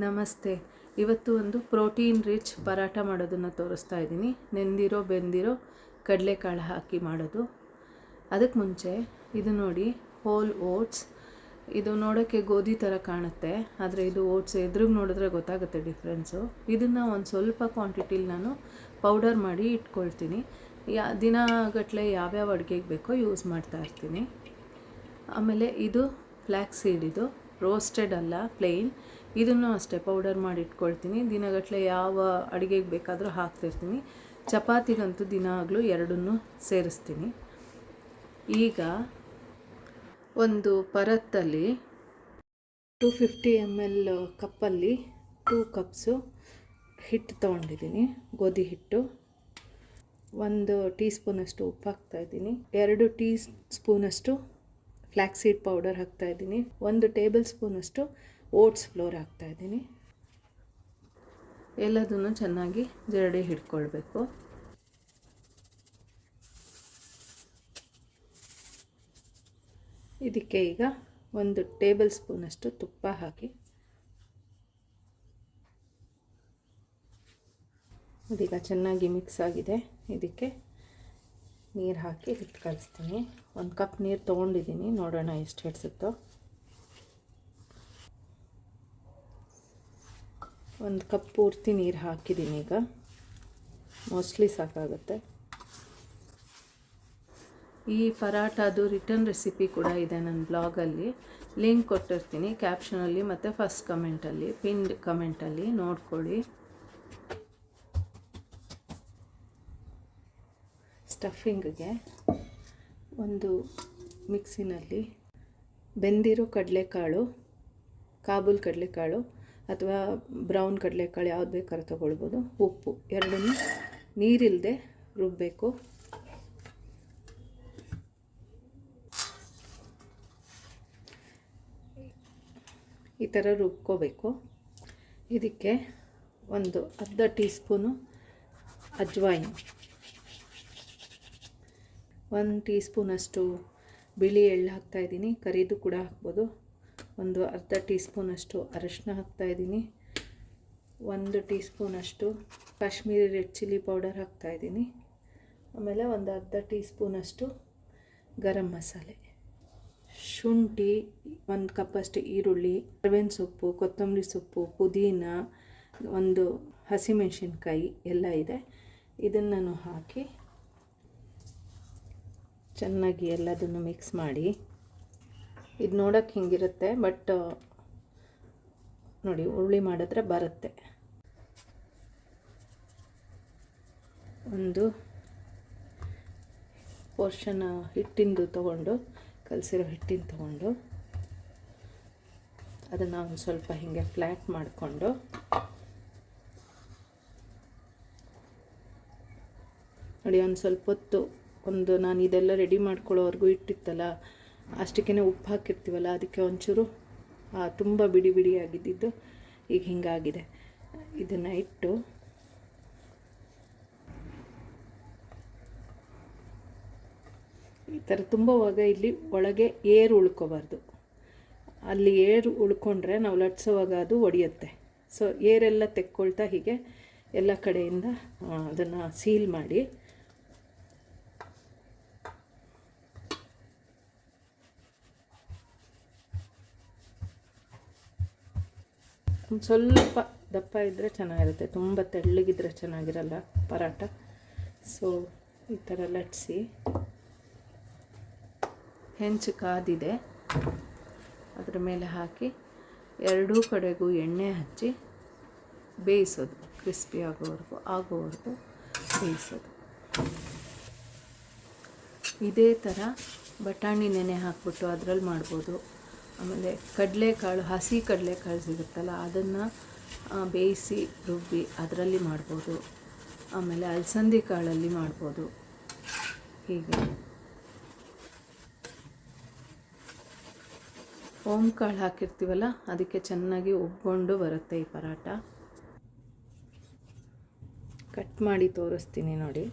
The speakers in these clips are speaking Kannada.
ನಮಸ್ತೆ. ಇವತ್ತು ಒಂದು ಪ್ರೋಟೀನ್ ರಿಚ್ ಪರಾಟ ಮಾಡೋದನ್ನು ತೋರಿಸ್ತಾ ಇದ್ದೀನಿ. ನೆಂದಿರೋ ಬೆಂದಿರೋ ಕಡಲೆಕಾಳು ಹಾಕಿ ಮಾಡೋದು. ಅದಕ್ಕೆ ಮುಂಚೆ ಇದು ನೋಡಿ, ಹೋಲ್ ಓಟ್ಸ್. ಇದು ನೋಡೋಕ್ಕೆ ಗೋಧಿ ಥರ ಕಾಣುತ್ತೆ, ಆದರೆ ಇದು ಓಟ್ಸ್. ಎದುರಿಗೆ ನೋಡಿದ್ರೆ ಗೊತ್ತಾಗುತ್ತೆ ಡಿಫ್ರೆನ್ಸು. ಇದನ್ನು ಒಂದು ಸ್ವಲ್ಪ ಕ್ವಾಂಟಿಟಿಲಿ ನಾನು ಪೌಡರ್ ಮಾಡಿ ಇಟ್ಕೊಳ್ತೀನಿ. ದಿನಗಟ್ಟಲೆ ಯಾವ್ಯಾವ ಅಡುಗೆಗೆ ಬೇಕೋ ಯೂಸ್ ಮಾಡ್ತಾ ಇರ್ತೀನಿ. ಆಮೇಲೆ ಇದು ಫ್ಲ್ಯಾಕ್ಸ್ ಸೀಡ್, ಇದು ರೋಸ್ಟೆಡ್ ಅಲ್ಲ, ಪ್ಲೇನ್. ಇದನ್ನು ಅಷ್ಟೇ ಪೌಡರ್ ಮಾಡಿ ಇಟ್ಕೊಳ್ತೀನಿ. ದಿನಗಟ್ಟಲೆ ಯಾವ ಅಡುಗೆಗೆ ಬೇಕಾದರೂ ಹಾಕ್ತಿರ್ತೀನಿ. ಚಪಾತಿಗಂತೂ ದಿನಾಗಲೂ ಎರಡನ್ನೂ ಸೇರಿಸ್ತೀನಿ. ಈಗ ಒಂದು ಪರತ್ತಲ್ಲಿ 250 ml ಕಪ್ಪಲ್ಲಿ 2 ಕಪ್ಸು ಹಿಟ್ಟು ತೊಗೊಂಡಿದ್ದೀನಿ, ಗೋಧಿ ಹಿಟ್ಟು. 1 ಟೀ ಸ್ಪೂನಷ್ಟು ಉಪ್ಪು ಹಾಕ್ತಾಯಿದ್ದೀನಿ. 2 ಟೀ ಸ್ಪೂನಷ್ಟು ಫ್ಲ್ಯಾಕ್ಸ್ ಸೀಡ್ ಪೌಡರ್ ಹಾಕ್ತಾಯಿದ್ದೀನಿ. 1 ಟೇಬಲ್ ಸ್ಪೂನಷ್ಟು ಓಟ್ಸ್ ಫ್ಲೋರ್ ಹಾಕ್ತಾಯಿದ್ದೀನಿ. ಎಲ್ಲದನ್ನು ಚೆನ್ನಾಗಿ ಜರಡಿ ಹಿಡ್ಕೊಳ್ಬೇಕು. ಇದಕ್ಕೆ ಈಗ 1 ಟೇಬಲ್ ಸ್ಪೂನಷ್ಟು ತುಪ್ಪ ಹಾಕಿ, ಇದೀಗ ಚೆನ್ನಾಗಿ ಮಿಕ್ಸ್ ಆಗಿದೆ. ಇದಕ್ಕೆ ನೀರು ಹಾಕಿ ಹಿಟ್ಟು ಕಲಿಸ್ತೀನಿ. 1 ಕಪ್ ನೀರು ತೊಗೊಂಡಿದ್ದೀನಿ, ನೋಡೋಣ ಎಷ್ಟು ಹಿಡಿಸುತ್ತೋ. 1 ಕಪ್ ಪೂರ್ತಿ ನೀರು ಹಾಕಿದ್ದೀನಿ. ಈಗ ಮೋಸ್ಟ್ಲಿ ಸಾಕಾಗುತ್ತೆ. ಈ ಪರಾಟದು ರಿಟರ್ನ್ ರೆಸಿಪಿ ಕೂಡ ಇದೆ ನನ್ನ ಬ್ಲಾಗಲ್ಲಿ, ಲಿಂಕ್ ಕೊಟ್ಟಿರ್ತೀನಿ ಕ್ಯಾಪ್ಷನಲ್ಲಿ ಮತ್ತು ಫಸ್ಟ್ ಕಮೆಂಟಲ್ಲಿ, ಪಿನ್ಡ್ ಕಮೆಂಟಲ್ಲಿ ನೋಡ್ಕೊಳ್ಳಿ. ಸ್ಟಫಿಂಗ್ಗೆ ಒಂದು ಮಿಕ್ಸಿನಲ್ಲಿ ಬೆಂದಿರೋ ಕಡಲೆಕಾಳು, ಕಾಬೂಲ್ ಕಡಲೆಕಾಳು ಅಥವಾ ಬ್ರೌನ್ ಕಡಲೆಕಾಳು ಯಾವ್ದು ಬೇಕಾದ್ರೂ ತೊಗೊಳ್ಬೋದು, ಉಪ್ಪು, ಎರಡನ್ನೂ ನೀರಿಲ್ಲದೆ ರುಬ್ಬಬೇಕು. ಈ ಥರ ರುಬ್ಕೋಬೇಕು. ಇದಕ್ಕೆ ಒಂದು ಅರ್ಧ ಟೀ ಸ್ಪೂನು ಅಜ್ವಾಯಿನ್, 1 ಟೀ ಸ್ಪೂನಷ್ಟು ಬಿಳಿ ಎಳ್ಳು ಹಾಕ್ತಾಯಿದ್ದೀನಿ, ಕರಿದು ಕೂಡ ಹಾಕ್ಬೋದು. ಒಂದು ಅರ್ಧ ಟೀ ಸ್ಪೂನಷ್ಟು ಅರಿಶಿನ ಹಾಕ್ತಾಯಿದ್ದೀನಿ. 1 ಟೀ ಸ್ಪೂನಷ್ಟು ಕಾಶ್ಮೀರಿ ರೆಡ್ ಚಿಲ್ಲಿ ಪೌಡರ್ ಹಾಕ್ತಾಯಿದ್ದೀನಿ. ಆಮೇಲೆ ಒಂದು ಅರ್ಧ ಟೀ ಸ್ಪೂನಷ್ಟು ಗರಂ ಮಸಾಲೆ, ಶುಂಠಿ, 1 ಕಪ್ಪಷ್ಟು ಈರುಳ್ಳಿ, ಕರಿಬೇವಿನ ಸೊಪ್ಪು, ಕೊತ್ತಂಬರಿ ಸೊಪ್ಪು, ಪುದೀನ, 1 ಹಸಿಮೆಣಸಿನ್ಕಾಯಿ ಎಲ್ಲ ಇದೆ. ಇದನ್ನು ನಾನು ಹಾಕಿ ಚೆನ್ನಾಗಿ ಎಲ್ಲದನ್ನು ಮಿಕ್ಸ್ ಮಾಡಿ. ಇದು ನೋಡೋಕ್ಕೆ ಹಿಂಗಿರುತ್ತೆ, ಬಟ್ ನೋಡಿ ಉರುಳಿ ಮಾಡಿದ್ರೆ ಬರುತ್ತೆ. ಒಂದು ಪೋರ್ಷನ್ ಹಿಟ್ಟಿಂದು ತೊಗೊಂಡು, ಕಲಸಿರೋ ಹಿಟ್ಟಿನ ತೊಗೊಂಡು ಅದನ್ನು ಒಂದು ಸ್ವಲ್ಪ ಹೀಗೆ ಫ್ಲ್ಯಾಟ್ ಮಾಡಿಕೊಂಡು ನೋಡಿ, ಒಂದು ಸ್ವಲ್ಪ ಹೊತ್ತು, ನಾನು ಇದೆಲ್ಲ ರೆಡಿ ಮಾಡ್ಕೊಳ್ಳೋವರೆಗೂ ಇಟ್ಟಿತ್ತಲ್ಲ, ಅಷ್ಟಕ್ಕೇ ಉಪ್ಪು ಹಾಕಿರ್ತೀವಲ್ಲ, ಅದಕ್ಕೆ ಒಂಚೂರು ತುಂಬ ಬಿಡಿ ಬಿಡಿಯಾಗಿದ್ದು ಈಗ ಹಿಂಗಾಗಿದೆ. ಇದನ್ನು ಇಟ್ಟು ಈ ಥರ ತುಂಬುವಾಗ ಇಲ್ಲಿ ಒಳಗೆ ಏರು ಉಳ್ಕೋಬಾರ್ದು. ಅಲ್ಲಿ ಏರು ಉಳ್ಕೊಂಡ್ರೆ ನಾವು ಲಟ್ಸೋವಾಗ ಅದು ಒಡೆಯುತ್ತೆ. ಸೊ ಏರೆಲ್ಲ ತೆಕ್ಕೊಳ್ತಾ ಹೀಗೆ ಎಲ್ಲ ಕಡೆಯಿಂದ ಅದನ್ನು ಸೀಲ್ ಮಾಡಿ ಸ್ವಲ್ಪ ದಪ್ಪ ಇದ್ದರೆ ಚೆನ್ನಾಗಿರುತ್ತೆ, ತುಂಬ ತೆಳ್ಳಗಿದ್ರೆ ಚೆನ್ನಾಗಿರಲ್ಲ ಪರಾಟ. ಸೊ ಈ ಥರ ಲಟ್ಸಿ, ಹೆಂಚು ಕಾದಿದೆ, ಅದರ ಮೇಲೆ ಹಾಕಿ ಎರಡೂ ಕಡೆಗೂ ಎಣ್ಣೆ ಹಚ್ಚಿ ಬೇಯಿಸೋದು, ಕ್ರಿಸ್ಪಿ ಆಗೋವರೆಗೂ ಬೇಯಿಸೋದು. ಇದೇ ಥರ ಬಟಾಣಿ ನೆನೆ ಹಾಕ್ಬಿಟ್ಟು ಅದರಲ್ಲಿ ಮಾಡ್ಬೋದು. ಆಮೇಲೆ ಕಡಲೆಕಾಳು, ಹಸಿ ಕಡಲೆಕಾಳು ಸಿಗುತ್ತಲ್ಲ, ಅದನ್ನು ಬೇಯಿಸಿ ರುಬ್ಬಿ ಅದರಲ್ಲಿ ಮಾಡ್ಬೋದು. ಆಮೇಲೆ ಅಲಸಂದಿ ಕಾಳಲ್ಲಿ ಮಾಡ್ಬೋದು. ಹೀಗೆ ಓಮ್ ಕಾಳು ಹಾಕಿರ್ತೀವಲ್ಲ, ಅದಕ್ಕೆ ಚೆನ್ನಾಗಿ ಉಬ್ಕೊಂಡು ಬರುತ್ತೆ ಈ ಪರಾಟ. ಕಟ್ ಮಾಡಿ ತೋರಿಸ್ತೀನಿ ನೋಡಿ.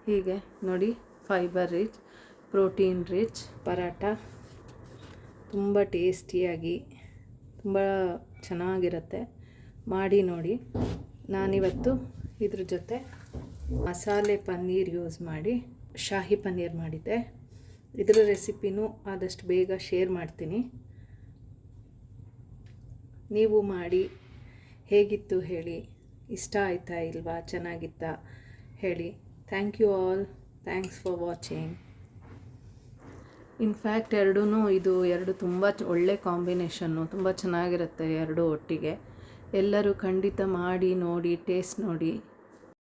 ಹೀಗೆ ನೋಡಿ, fibre rich protein rich paratha, ತುಂಬ ಟೇಸ್ಟಿಯಾಗಿ ತುಂಬ ಚೆನ್ನಾಗಿರುತ್ತೆ. ಮಾಡಿ ನೋಡಿ. ನಾನಿವತ್ತು ಇದ್ರ ಜೊತೆ ಮಸಾಲೆ ಪನ್ನೀರ್ ಯೂಸ್ ಮಾಡಿ ಶಾಹಿ ಪನ್ನೀರ್ ಮಾಡಿದ್ದೆ. ಇದರ ರೆಸಿಪಿನೂ ಆದಷ್ಟು ಬೇಗ ಶೇರ್ ಮಾಡ್ತೀನಿ. ನೀವು ಮಾಡಿ ಹೇಗಿತ್ತು ಹೇಳಿ, ಇಷ್ಟ ಆಯ್ತಾ ಇಲ್ವಾ, ಚೆನ್ನಾಗಿತ್ತಾ ಹೇಳಿ. Thank you all. Thanks for watching. In fact ಎರಡು ತುಂಬ ಒಳ್ಳೆ ಕಾಂಬಿನೇಷನ್ನು, ತುಂಬ ಚೆನ್ನಾಗಿರುತ್ತೆ ಎರಡು ಒಟ್ಟಿಗೆ. ಎಲ್ಲರೂ ಖಂಡಿತ ಮಾಡಿ ನೋಡಿ, ಟೇಸ್ಟ್ ನೋಡಿ.